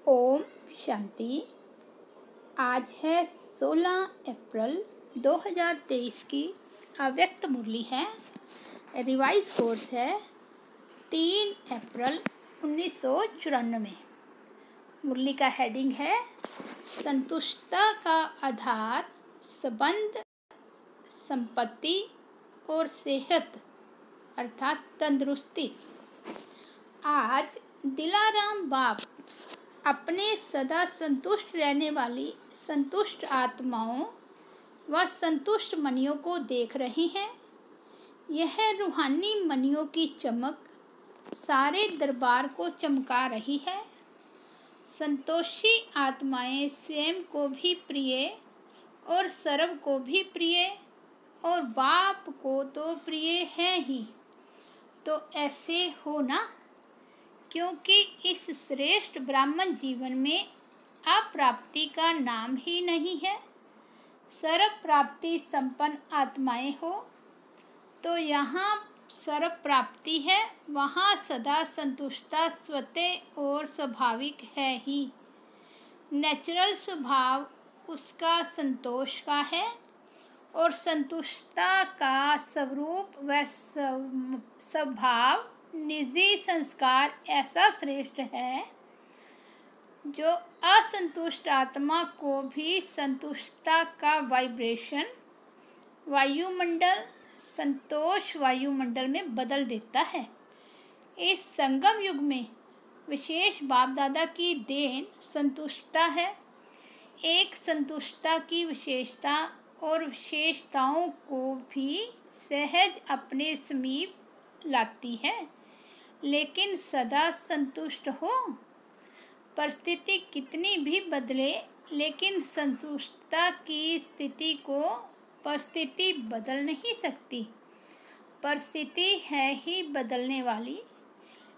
ओम शांति। आज है 16 अप्रैल 2023 की अव्यक्त मुरली है। रिवाइज कोर्स है 3 अप्रैल 1994। मुरली का हेडिंग है संतुष्टता का आधार संबंध, संपत्ति और सेहत अर्थात तंदुरुस्ती। आज दिलाराम बाप अपने सदा संतुष्ट रहने वाली संतुष्ट आत्माओं व संतुष्ट मनियों को देख रहे हैं। यह रूहानी मनियों की चमक सारे दरबार को चमका रही है। संतोषी आत्माएं स्वयं को भी प्रिय और सर्व को भी प्रिय और बाप को तो प्रिय है ही। तो ऐसे हो ना, क्योंकि इस श्रेष्ठ ब्राह्मण जीवन में अप्राप्ति का नाम ही नहीं है। सर्व प्राप्ति संपन्न आत्माएं हो तो यहाँ सर्व प्राप्ति है, वहाँ सदा संतुष्टता स्वतः और स्वाभाविक है ही। नेचुरल स्वभाव उसका संतोष का है और संतुष्टता का स्वरूप व स्वभाव निजी संस्कार ऐसा श्रेष्ठ है जो असंतुष्ट आत्मा को भी संतुष्टता का वाइब्रेशन वायुमंडल संतोष वायुमंडल में बदल देता है। इस संगम युग में विशेष बाप दादा की देन संतुष्टता है। एक संतुष्टता की विशेषता और विशेषताओं को भी सहज अपने समीप लाती है, लेकिन सदा संतुष्ट हो। परिस्थिति कितनी भी बदले, लेकिन संतुष्टता की स्थिति को परिस्थिति बदल नहीं सकती। परिस्थिति है ही बदलने वाली,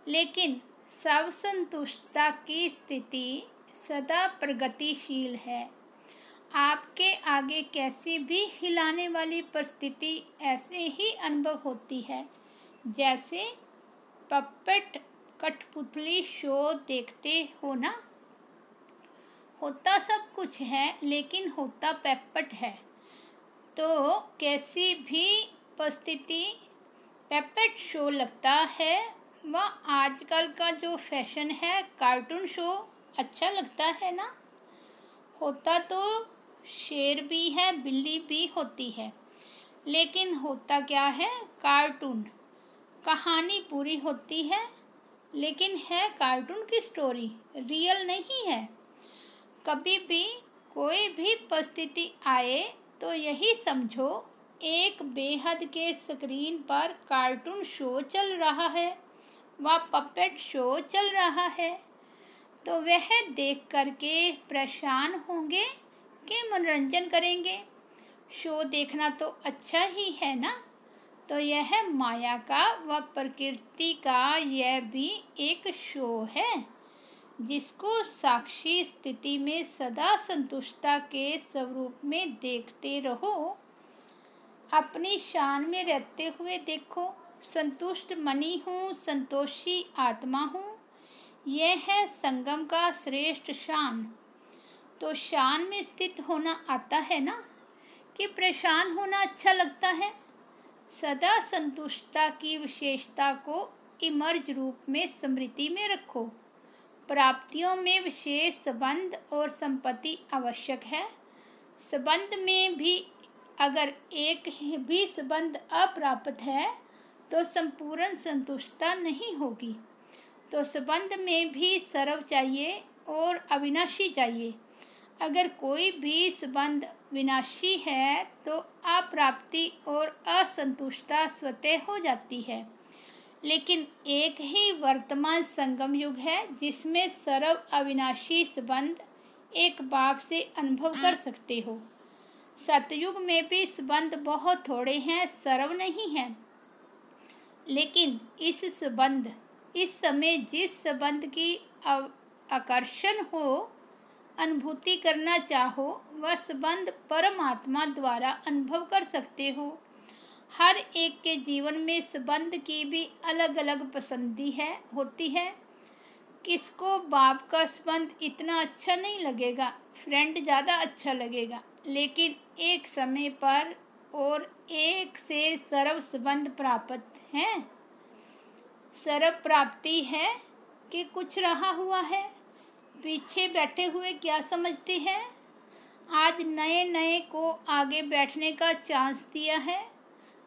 लेकिन सब संतुष्टता की स्थिति सदा प्रगतिशील है। आपके आगे कैसी भी हिलाने वाली परिस्थिति ऐसे ही अनुभव होती है जैसे पपेट कठपुतली शो देखते हो ना। होता सब कुछ है लेकिन होता पेपट है। तो कैसी भी परिस्थिति पेपट शो लगता है। वह आजकल का जो फैशन है कार्टून शो अच्छा लगता है ना। होता तो शेर भी है, बिल्ली भी होती है, लेकिन होता क्या है कार्टून। कहानी पूरी होती है लेकिन है कार्टून की स्टोरी, रियल नहीं है। कभी भी कोई भी परिस्थिति आए तो यही समझो एक बेहद के स्क्रीन पर कार्टून शो चल रहा है, वह पपेट शो चल रहा है। तो वह देख करके परेशान होंगे कि मनोरंजन करेंगे। शो देखना तो अच्छा ही है ना। तो यह माया का व प्रकृति का यह भी एक शो है, जिसको साक्षी स्थिति में सदा संतुष्टता के स्वरूप में देखते रहो। अपनी शान में रहते हुए देखो। संतुष्ट मनी हूँ, संतोषी आत्मा हूँ, यह है संगम का श्रेष्ठ शान। तो शान में स्थित होना आता है ना, कि परेशान होना अच्छा लगता है। सदा संतुष्टता की विशेषता को इमर्ज रूप में स्मृति में रखो। प्राप्तियों में विशेष संबंध और संपत्ति आवश्यक है। संबंध में भी अगर एक भी संबंध अप्राप्त है तो संपूर्ण संतुष्टता नहीं होगी। तो संबंध में भी सर्व चाहिए और अविनाशी चाहिए। अगर कोई भी संबंध विनाशी है तो अप्राप्ति और असंतुष्टता स्वतः हो जाती है। लेकिन एक ही वर्तमान संगम युग है जिसमें सर्व अविनाशी संबंध एक बाप से अनुभव कर सकते हो। सतयुग में भी संबंध बहुत थोड़े हैं, सर्व नहीं है। लेकिन इस समय जिस संबंध की आकर्षण हो, अनुभूति करना चाहो, वह संबंध परमात्मा द्वारा अनुभव कर सकते हो। हर एक के जीवन में संबंध की भी अलग अलग पसंदी होती है। किसको बाप का संबंध इतना अच्छा नहीं लगेगा, फ्रेंड ज़्यादा अच्छा लगेगा। लेकिन एक समय पर और एक से सर्व संबंध प्राप्त है। सर्व प्राप्ति है कि कुछ रहा हुआ है। पीछे बैठे हुए क्या समझते हैं, आज नए नए को आगे बैठने का चांस दिया है।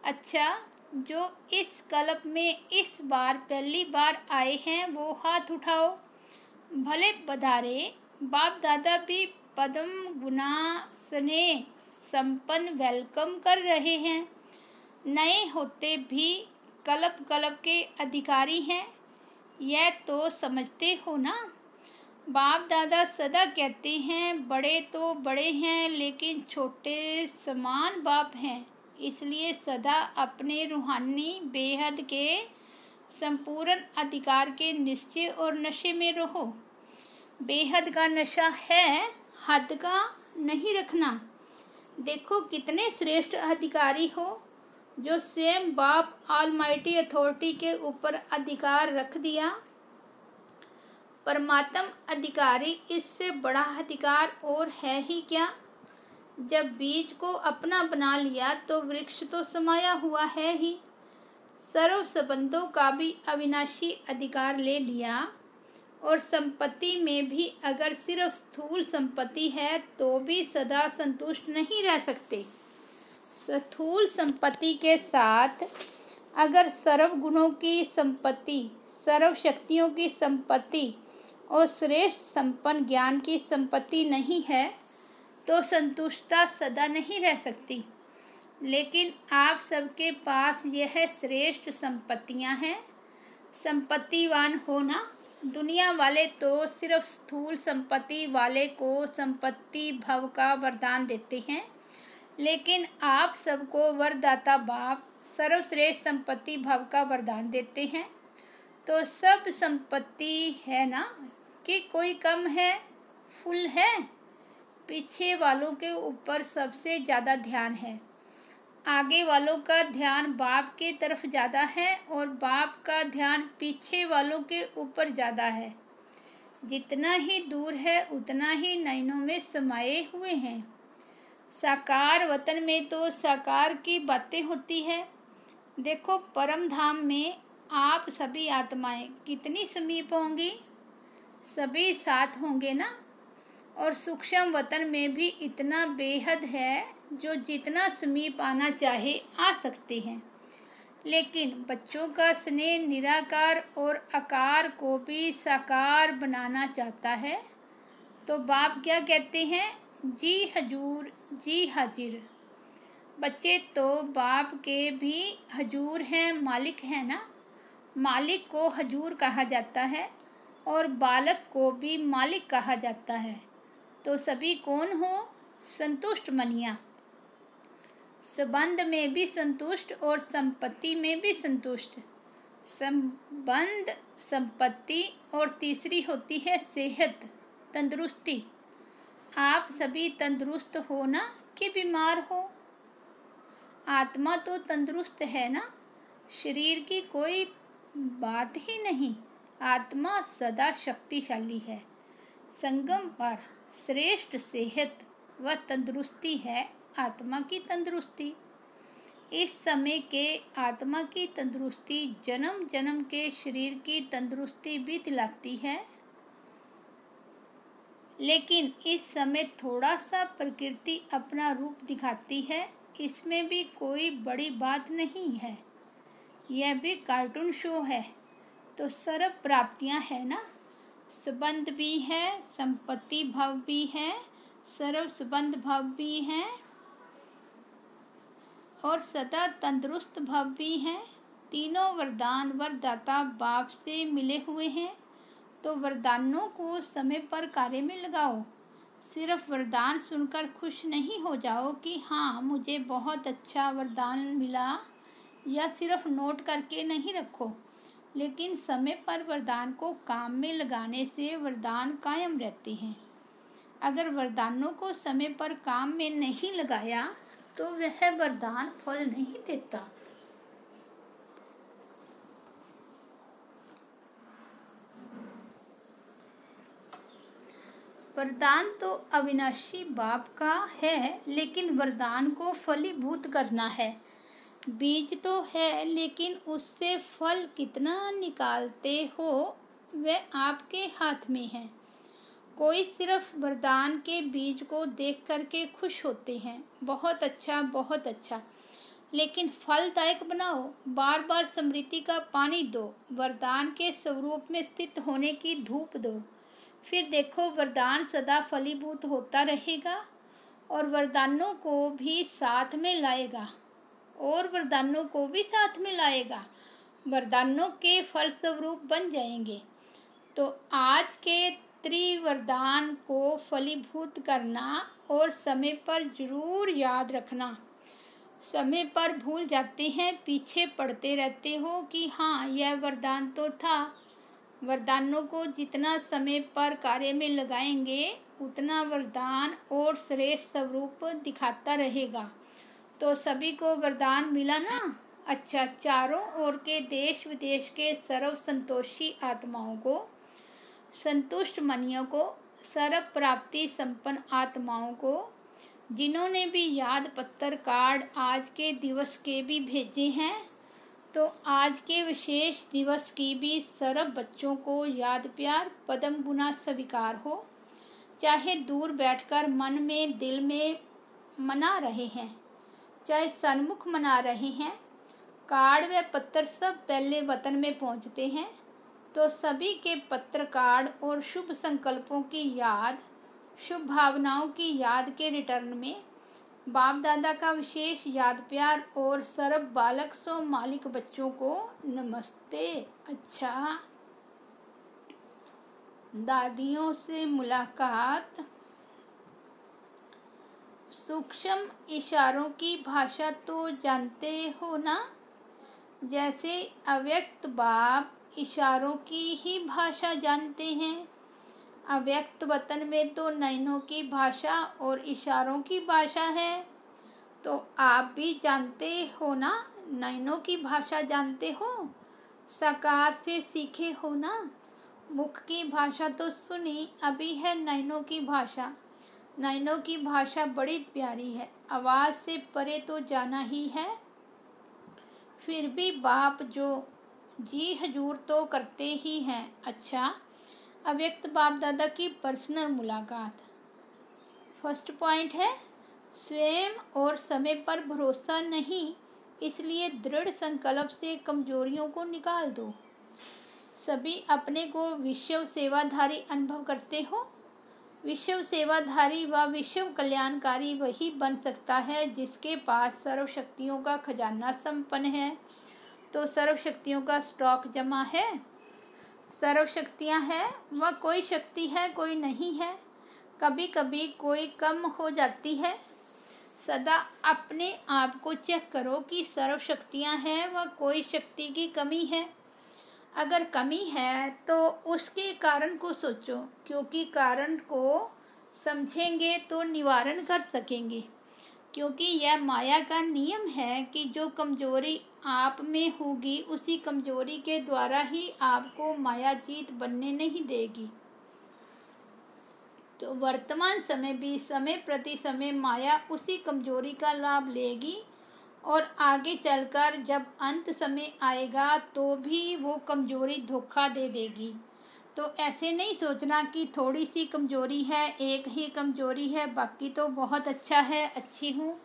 अच्छा, जो इस क्लब में इस बार पहली बार आए हैं वो हाथ उठाओ। भले पधारे। बाप दादा भी पद्म गुना स्नेह संपन्न वेलकम कर रहे हैं। नए होते भी क्लब के अधिकारी हैं, यह तो समझते हो ना। बाप दादा सदा कहते हैं बड़े तो बड़े हैं लेकिन छोटे समान बाप हैं, इसलिए सदा अपने रूहानी बेहद के संपूर्ण अधिकार के निश्चय और नशे में रहो। बेहद का नशा है, हद का नहीं रखना। देखो कितने श्रेष्ठ अधिकारी हो, जो स्वयं बाप ऑलमाइटी अथॉरिटी के ऊपर अधिकार रख दिया। परमात्म अधिकारी, इससे बड़ा अधिकार और है ही क्या। जब बीज को अपना बना लिया तो वृक्ष तो समाया हुआ है ही। सर्व संबंधों का भी अविनाशी अधिकार ले लिया। और संपत्ति में भी अगर सिर्फ स्थूल संपत्ति है तो भी सदा संतुष्ट नहीं रह सकते। स्थूल संपत्ति के साथ अगर सर्व गुणों की संपत्ति, सर्व शक्तियों की संपत्ति और श्रेष्ठ संपन्न ज्ञान की संपत्ति नहीं है तो संतुष्टता सदा नहीं रह सकती। लेकिन आप सबके पास यह श्रेष्ठ संपत्तियां हैं। संपत्तिवान होना। दुनिया वाले तो सिर्फ स्थूल संपत्ति वाले को संपत्ति भव का वरदान देते हैं, लेकिन आप सबको वरदाता बाप सर्वश्रेष्ठ संपत्ति भव का वरदान देते हैं। तो सब संपत्ति है ना कि कोई कम है, फुल है। पीछे वालों के ऊपर सबसे ज़्यादा ध्यान है। आगे वालों का ध्यान बाप की तरफ ज़्यादा है और बाप का ध्यान पीछे वालों के ऊपर ज़्यादा है। जितना ही दूर है उतना ही नयनों में समाये हुए हैं। साकार वतन में तो साकार की बातें होती है। देखो परम धाम में आप सभी आत्माएं कितनी समीप होंगी, सभी साथ होंगे ना। और सूक्ष्म वतन में भी इतना बेहद है, जो जितना समीप आना चाहे आ सकते हैं। लेकिन बच्चों का स्नेह निराकार और आकार को भी साकार बनाना चाहता है। तो बाप क्या कहते हैं, जी हजूर, जी हाजिर। बच्चे तो बाप के भी हजूर हैं, मालिक हैं ना। मालिक को हजूर कहा जाता है और बालक को भी मालिक कहा जाता है। तो सभी कौन हो, संतुष्ट मनिया। संबंध में भी संतुष्ट और संपत्ति में भी संतुष्ट। संबंध, संपत्ति और तीसरी होती है सेहत, तंदुरुस्ती। आप सभी तंदुरुस्त हो ना कि बीमार हो। आत्मा तो तंदुरुस्त है ना, शरीर की कोई बात ही नहीं। आत्मा सदा शक्तिशाली है। संगम पर श्रेष्ठ सेहत व तंदुरुस्ती है आत्मा की तंदुरुस्ती। इस समय के आत्मा की तंदुरुस्ती जन्म जन्म के शरीर की तंदुरुस्ती भी दिलाती है। लेकिन इस समय थोड़ा सा प्रकृति अपना रूप दिखाती है, इसमें भी कोई बड़ी बात नहीं है। यह भी कार्टून शो है। तो सर्व प्राप्तियां है ना, संबंध भी है, संपत्ति भाव भी है, सर्व संबंध भाव भी है और सदा तंदुरुस्त भाव भी है। तीनों वरदान वरदाता बाप से मिले हुए हैं। तो वरदानों को समय पर कार्य में लगाओ। सिर्फ वरदान सुनकर खुश नहीं हो जाओ कि हाँ मुझे बहुत अच्छा वरदान मिला, या सिर्फ नोट करके नहीं रखो। लेकिन समय पर वरदान को काम में लगाने से वरदान कायम रहते हैं। अगर वरदानों को समय पर काम में नहीं लगाया तो वह वरदान फल नहीं देता। वरदान तो अविनाशी बाप का है, लेकिन वरदान को फलीभूत करना है। बीज तो है, लेकिन उससे फल कितना निकालते हो वह आपके हाथ में है। कोई सिर्फ वरदान के बीज को देख करके खुश होते हैं, बहुत अच्छा बहुत अच्छा, लेकिन फलदायक बनाओ, बार बार स्मृति का पानी दो, वरदान के स्वरूप में स्थित होने की धूप दो। फिर देखो वरदान सदा फलीभूत होता रहेगा और वरदानों को भी साथ में लाएगा वरदानों के फलस्वरूप बन जाएंगे। तो आज के त्रिवरदान को फलीभूत करना और समय पर जरूर याद रखना। समय पर भूल जाते हैं, पीछे पड़ते रहते हो कि हाँ यह वरदान तो था। वरदानों को जितना समय पर कार्य में लगाएंगे उतना वरदान और श्रेष्ठ स्वरूप दिखाता रहेगा। तो सभी को वरदान मिला ना? अच्छा, चारों ओर के देश विदेश के सर्व संतोषी आत्माओं को, संतुष्ट मनियों को, सर्व प्राप्ति संपन्न आत्माओं को, जिन्होंने भी याद पत्र कार्ड आज के दिवस के भी भेजे हैं, तो आज के विशेष दिवस की भी सर्व बच्चों को याद प्यार पदम गुना स्वीकार हो। चाहे दूर बैठकर मन में दिल में मना रहे हैं, चाहे सन्मुख मना रहे हैं, कार्ड व पत्र सब पहले वतन में पहुंचते हैं। तो सभी के पत्र कार्ड और शुभ संकल्पों की याद, शुभ भावनाओं की याद के रिटर्न में बाप दादा का विशेष याद प्यार और सर्व बालक सो मालिक बच्चों को नमस्ते। अच्छा, दादियों से मुलाकात। सूक्ष्म इशारों की भाषा तो जानते हो ना? जैसे अव्यक्त बाप इशारों की ही भाषा जानते हैं। अव्यक्त वतन में तो नयनों की भाषा और इशारों की भाषा है। तो आप भी जानते हो ना, नयनों की भाषा जानते हो, साकार से सीखे हो ना। मुख की भाषा तो सुनी, अभी है नयनों की भाषा। नयनों की भाषा बड़ी प्यारी है, आवाज़ से परे तो जाना ही है। फिर भी बाप जो जी हजूर तो करते ही हैं। अच्छा, अव्यक्त बाप दादा की पर्सनल मुलाकात। फर्स्ट पॉइंट है, स्वयं और समय पर भरोसा नहीं, इसलिए दृढ़ संकल्प से कमजोरियों को निकाल दो। सभी अपने को विश्व सेवाधारी अनुभव करते हो। विश्व सेवाधारी व विश्व कल्याणकारी वही बन सकता है जिसके पास सर्व शक्तियों का खजाना संपन्न है। तो सर्व शक्तियों का स्टॉक जमा है। सर्व शक्तियाँ हैं, वह कोई शक्ति है कोई नहीं है, कभी कभी कोई कम हो जाती है। सदा अपने आप को चेक करो कि सर्व शक्तियाँ हैं वह कोई शक्ति की कमी है। अगर कमी है तो उसके कारण को सोचो, क्योंकि कारण को समझेंगे तो निवारण कर सकेंगे। क्योंकि यह माया का नियम है कि जो कमजोरी आप में होगी उसी कमजोरी के द्वारा ही आपको माया जीत बनने नहीं देगी। तो वर्तमान समय भी समय प्रति समय माया उसी कमजोरी का लाभ लेगी और आगे चलकर जब अंत समय आएगा तो भी वो कमजोरी धोखा दे देगी। तो ऐसे नहीं सोचना कि थोड़ी सी कमजोरी है, एक ही कमजोरी है, बाकी तो बहुत अच्छा है, अच्छी हूँ।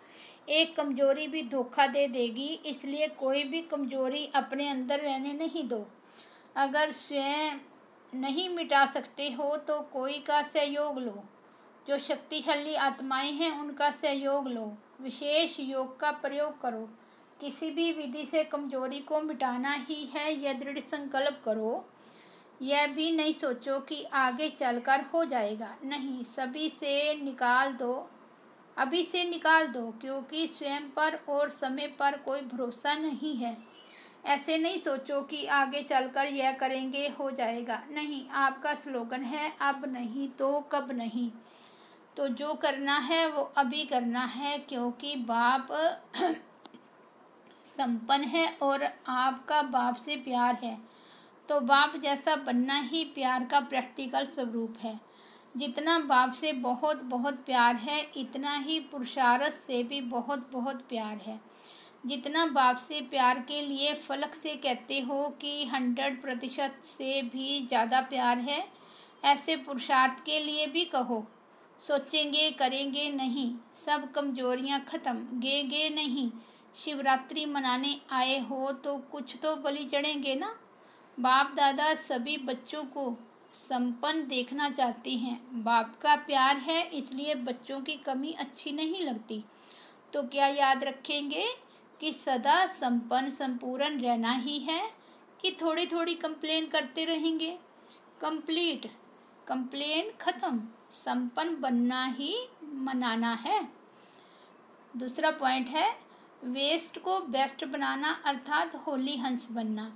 एक कमजोरी भी धोखा दे देगी, इसलिए कोई भी कमजोरी अपने अंदर रहने नहीं दो। अगर स्वयं नहीं मिटा सकते हो तो कोई का सहयोग लो। जो शक्तिशाली आत्माएं हैं उनका सहयोग लो। विशेष योग का प्रयोग करो। किसी भी विधि से कमजोरी को मिटाना ही है, यह दृढ़ संकल्प करो। यह भी नहीं सोचो कि आगे चलकर हो जाएगा, नहीं, सभी से निकाल दो, अभी से निकाल दो, क्योंकि स्वयं पर और समय पर कोई भरोसा नहीं है। ऐसे नहीं सोचो कि आगे चलकर यह करेंगे हो जाएगा, नहीं, आपका स्लोगन है अब नहीं तो कब नहीं। तो जो करना है वो अभी करना है, क्योंकि बाप संपन्न है और आपका बाप से प्यार है। तो बाप जैसा बनना ही प्यार का प्रैक्टिकल स्वरूप है। जितना बाप से बहुत बहुत प्यार है, इतना ही पुरुषार्थ से भी बहुत बहुत प्यार है। जितना बाप से प्यार के लिए फलक से कहते हो कि 100% से भी ज़्यादा प्यार है, ऐसे पुरुषार्थ के लिए भी कहो। सोचेंगे करेंगे नहीं, सब कमजोरियां ख़त्म, गे नहीं। शिवरात्रि मनाने आए हो तो कुछ तो बलि चढ़ेंगे ना। बाप दादा सभी बच्चों को संपन्न देखना चाहती हैं। बाप का प्यार है, इसलिए बच्चों की कमी अच्छी नहीं लगती। तो क्या याद रखेंगे कि सदा संपन्न संपूर्ण रहना ही है, कि थोड़ी थोड़ी कंप्लेन करते रहेंगे। कंप्लीट, कंप्लेन खत्म, संपन्न बनना ही मनाना है। दूसरा पॉइंट है वेस्ट को बेस्ट बनाना, अर्थात होली हंस बनना।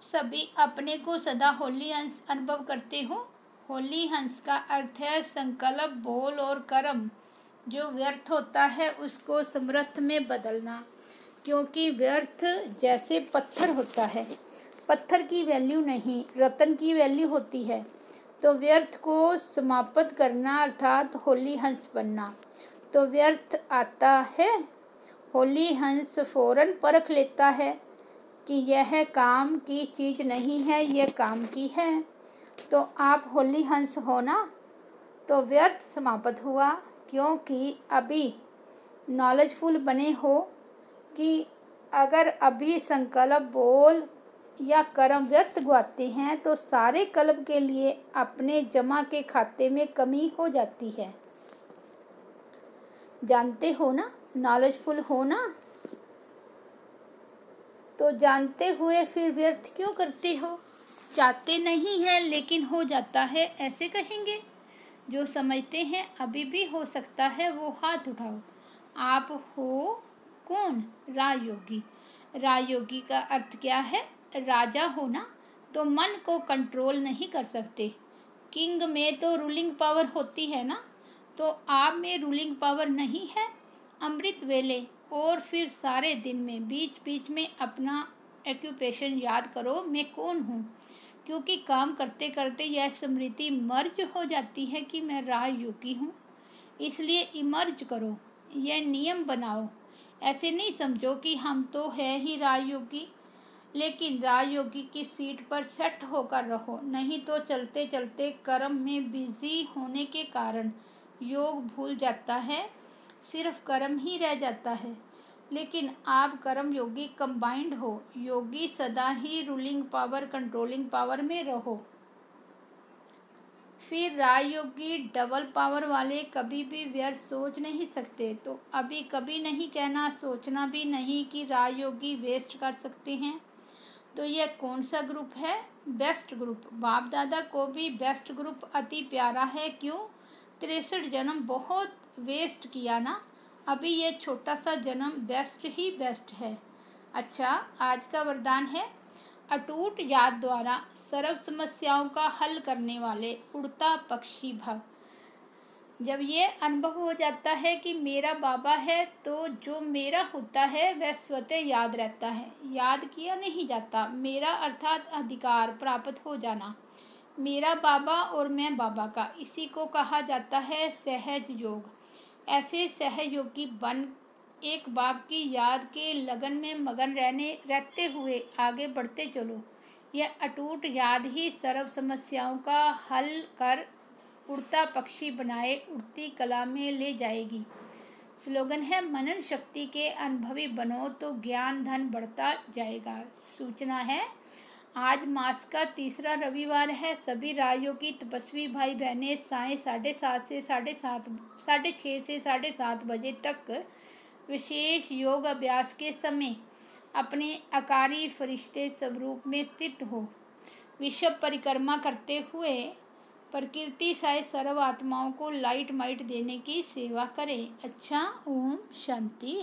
सभी अपने को सदा होली हंस अनुभव करते हो। होली हंस का अर्थ है संकल्प, बोल और कर्म जो व्यर्थ होता है उसको समर्थ में बदलना। क्योंकि व्यर्थ जैसे पत्थर होता है, पत्थर की वैल्यू नहीं, रत्न की वैल्यू होती है। तो व्यर्थ को समाप्त करना अर्थात होली हंस बनना। तो व्यर्थ आता है, होली हंस फौरन परख लेता है कि यह काम की चीज़ नहीं है, यह काम की है। तो आप होली हंस हो ना, तो व्यर्थ समाप्त हुआ, क्योंकि अभी नॉलेजफुल बने हो कि अगर अभी संकल्प, बोल या कर्म व्यर्थ गवाते हैं तो सारे कल्प के लिए अपने जमा के खाते में कमी हो जाती है। जानते हो ना, नॉलेजफुल हो ना, तो जानते हुए फिर व्यर्थ क्यों करते हो। चाहते नहीं है लेकिन हो जाता है, ऐसे कहेंगे। जो समझते हैं अभी भी हो सकता है वो हाथ उठाओ। आप हो कौन? राजयोगी। राजयोगी का अर्थ क्या है? राजा हो ना, तो मन को कंट्रोल नहीं कर सकते। किंग में तो रूलिंग पावर होती है ना, तो आप में रूलिंग पावर नहीं है। अमृत वेले और फिर सारे दिन में बीच बीच में अपना एक्यूपेशन याद करो, मैं कौन हूँ। क्योंकि काम करते करते यह स्मृति मर्ज हो जाती है कि मैं राजयोगी हूँ। इसलिए इमर्ज करो, यह नियम बनाओ। ऐसे नहीं समझो कि हम तो है ही राजयोगी, लेकिन राजयोगी की सीट पर सेट होकर रहो। नहीं तो चलते चलते कर्म में बिजी होने के कारण योग भूल जाता है, सिर्फ कर्म ही रह जाता है। लेकिन आप कर्म योगी कंबाइंड हो। योगी सदा ही रूलिंग पावर, कंट्रोलिंग पावर में रहो। फिर राजयोगी डबल पावर वाले कभी भी व्यर्थ सोच नहीं सकते। तो अभी कभी नहीं कहना, सोचना भी नहीं कि राजयोगी वेस्ट कर सकते हैं। तो यह कौन सा ग्रुप है? Best group. बाप दादा को भी बेस्ट ग्रुप अति प्यारा है। क्यों? 63 जन्म बहुत वेस्ट किया ना, अभी ये छोटा सा जन्म बेस्ट ही बेस्ट है। अच्छा, आज का वरदान है अटूट याद द्वारा सर्व समस्याओं का हल करने वाले उड़ता पक्षी भव। जब ये अनुभव हो जाता है कि मेरा बाबा है, तो जो मेरा होता है वह स्वतः याद रहता है, याद किया नहीं जाता। मेरा अर्थात अधिकार प्राप्त हो जाना। मेरा बाबा और मैं बाबा का, इसी को कहा जाता है सहज योग। ऐसे सहयोगी बन एक बाप की याद के लगन में मगन रहते हुए आगे बढ़ते चलो। यह अटूट याद ही सर्व समस्याओं का हल कर उड़ता पक्षी बनाए उड़ती कला में ले जाएगी। स्लोगन है मनन शक्ति के अनुभवी बनो तो ज्ञान धन बढ़ता जाएगा। सूचना है आज मास का तीसरा रविवार है। सभी राजयोगी तपस्वी भाई बहनें सायं 7:30 से 6:30 से 7:30 बजे तक विशेष योग अभ्यास के समय अपने आकारी फरिश्ते स्वरूप में स्थित हो विश्व परिक्रमा करते हुए प्रकृति साय सर्व आत्माओं को लाइट माइट देने की सेवा करें। अच्छा, ओम शांति।